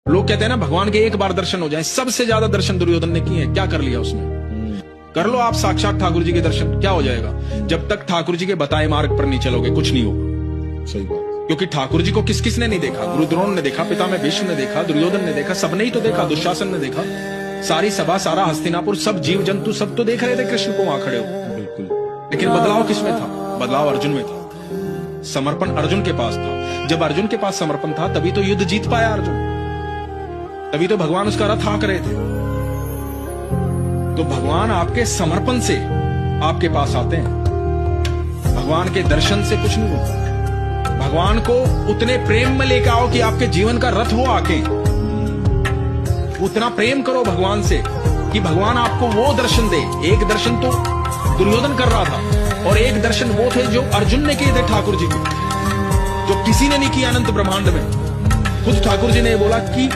लोग कहते हैं ना भगवान के एक बार दर्शन हो जाए, सबसे ज्यादा दर्शन दुर्योधन ने किए हैं। क्या कर लिया उसने? कर लो आप साक्षात ठाकुर जी के दर्शन, क्या हो जाएगा? जब तक ठाकुर जी के बताए मार्ग पर नहीं चलोगे कुछ नहीं होगा। सही बात। क्योंकि ठाकुर जी को किस किसने नहीं देखा? गुरु द्रोण ने देखा, पिता में भीष्म ने देखा, दुर्योधन ने देखा, सबने ही तो देखा, दुशासन ने देखा, सारी सभा, सारा हस्तिनापुर, सब जीव जंतु सब तो देख रहे थे कृष्ण को वहां खड़े हो। बिल्कुल। लेकिन बदलाव किसमें था? बदलाव अर्जुन में था। समर्पण अर्जुन के पास था। जब अर्जुन के पास समर्पण था तभी तो युद्ध जीत पाया अर्जुन, तभी तो भगवान उसका रथ हाँक रहे थे। तो भगवान आपके समर्पण से आपके पास आते हैं, भगवान के दर्शन से कुछ नहीं होता। भगवान को उतने प्रेम में लेकर आओ कि आपके जीवन का रथ वो आके, उतना प्रेम करो भगवान से कि भगवान आपको वो दर्शन दे। एक दर्शन तो दुर्योधन कर रहा था और एक दर्शन वो थे जो अर्जुन ने किए थे ठाकुर जी को, जो किसी ने नहीं किया अनंत ब्रह्मांड में। खुद ठाकुर जी ने बोला कि